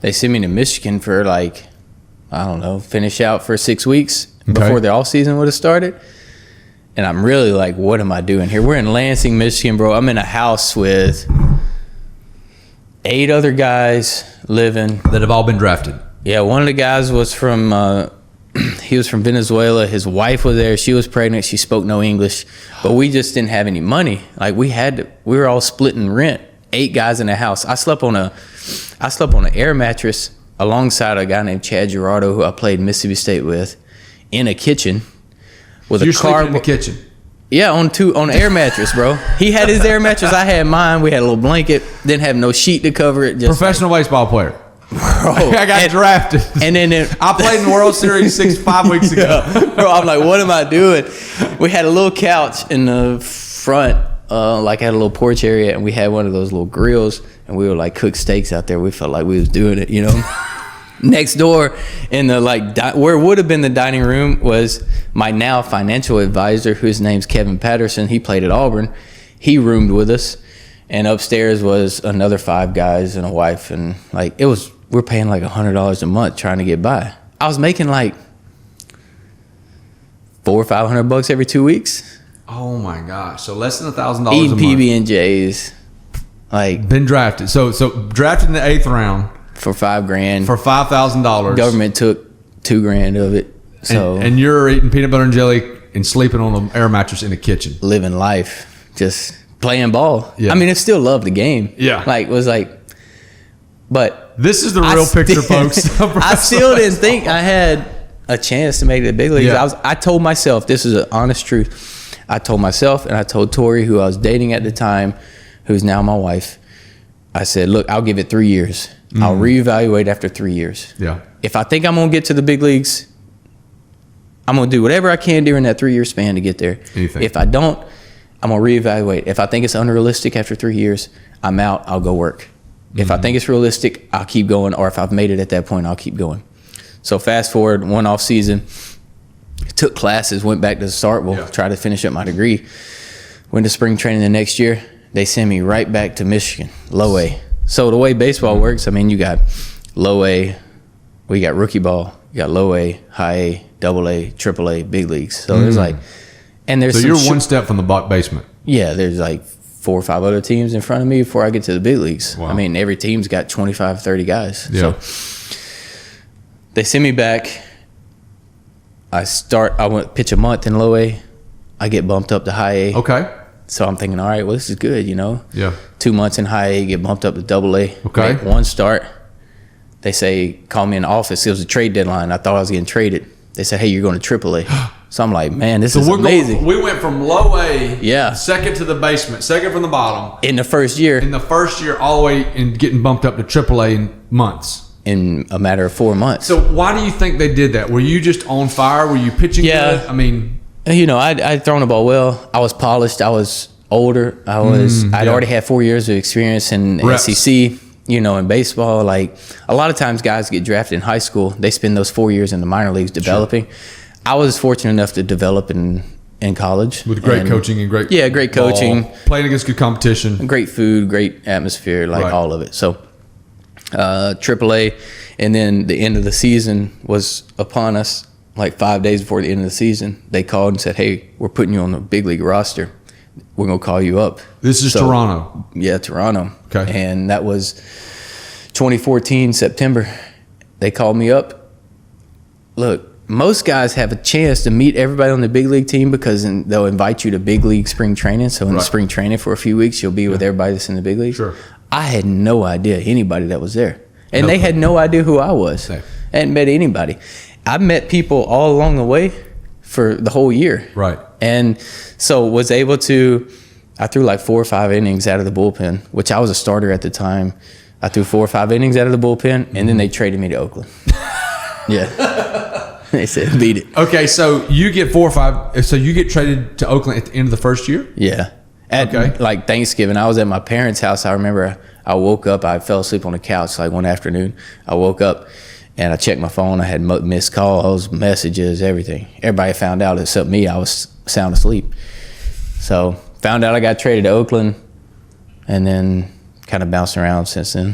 They sent me to Michigan for like, I don't know, finish out for 6 weeks before the off season would have started. And I'm really like, what am I doing here? We're in Lansing, Michigan, bro. I'm in a house with 8 other guys living. That have all been drafted. Yeah, one of the guys was from, he was from Venezuela. His wife was there. She was pregnant. She spoke no English. But we just didn't have any money. Like we were all splitting rent. 8 guys in the house. I slept on an air mattress alongside a guy named Chad Gerardo, who I played Mississippi State with, in a kitchen. With You're sleeping in the kitchen? Yeah, on an air mattress, bro. He had his air mattress. I had mine. We had a little blanket. Didn't have no sheet to cover it. Just professional baseball player. Bro, I got drafted. And then I played in the World Series 5 weeks ago. Bro, I'm like, what am I doing? We had a little couch in the front, like had a little porch area, and we had one of those little grills, and we would like cook steaks out there. We felt like we was doing it, you know. Next door in the where would have been the dining room was my now financial advisor, whose name's Kevin Patterson. He played at Auburn. He roomed with us, and upstairs was another 5 guys and a wife, and like we're paying like $100 a month trying to get by. I was making like $400 or $500 every 2 weeks. Oh my gosh! So less than $1,000 a eating month. PB&Js, like been drafted. So drafted in the 8th round for $5,000 for $5,000. Government took $2,000 of it. So and you're eating peanut butter and jelly and sleeping on an air mattress in the kitchen, living life, just playing ball. Yeah. I mean, I still love the game. Yeah, but this is the real picture, folks. I still didn't think I had a chance to make the big leagues. Yeah. I told myself, this is an honest truth. I told myself, and I told Tori, who I was dating at the time, who's now my wife, I said, look, I'll give it 3 years. I'll reevaluate after 3 years. Yeah. If I think I'm going to get to the big leagues, I'm going to do whatever I can during that 3-year span to get there. Anything. If I don't, I'm going to reevaluate. If I think it's unrealistic after 3 years, I'm out. I'll go work. If I think it's realistic, I'll keep going. Or if I've made it at that point, I'll keep going. So fast forward, one off season, took classes, went back to Starkville, tried to finish up my degree. Went to spring training the next year. They sent me right back to Michigan, low A. So the way baseball works, I mean, you got low A, we got rookie ball, you got low A, high A, double A, triple A, big leagues. So there's like, and there's so you're one step from the basement. Yeah, there's like 4 or 5 other teams in front of me before I get to the big leagues. Wow. I mean, every team's got 25, 30 guys. Yeah. So they send me back. I went pitch a month in low A. I get bumped up to high A. Okay. So I'm thinking, all right, well, this is good, you know. Yeah. 2 months in high A, get bumped up to double A. Okay. Make 1 start. They say, call me in the office. It was a trade deadline. I thought I was getting traded. They said, hey, you're going to triple A. So I'm like, man, this is amazing. We went from low A, yeah, second to the basement, second from the bottom. In the first year. In the first year, all the way and getting bumped up to triple A in months. In a matter of 4 months. So why do you think they did that? Were you just on fire? Were you pitching good? I mean, you know, I'd thrown the ball well. I was polished. I was older. I'd already had 4 years of experience in SEC, you know, in baseball. Like a lot of times guys get drafted in high school. They spend those 4 years in the minor leagues developing. Sure. I was fortunate enough to develop in college. With great coaching and great great coaching. Playing against good competition. Great food, great atmosphere, all of it. So AAA, and then the end of the season was upon us. Like 5 days before the end of the season, they called and said, hey, we're putting you on the big league roster. We're going to call you up. This is Toronto. Yeah, Toronto. Okay. And that was 2014, September. They called me up. Look, most guys have a chance to meet everybody on the big league team because they'll invite you to big league spring training. So in the spring training for a few weeks, you'll be with everybody that's in the big leagues. Sure. I had no idea anybody that was there. And they had no idea who I was. I hadn't met anybody. I met people all along the way for the whole year. Right. And so was able to, I threw like 4 or 5 innings out of the bullpen, which I was a starter at the time. I threw 4 or 5 innings out of the bullpen, and then they traded me to Oakland. Yeah. They said, beat it. Okay, so you get 4 or 5, so you get traded to Oakland at the end of the first year? Yeah. At like Thanksgiving, I was at my parents' house. I remember I woke up, I fell asleep on the couch like one afternoon. I woke up and I checked my phone. I had missed calls, messages, everything. Everybody found out except me. I was sound asleep. So found out I got traded to Oakland and then kind of bounced around since then.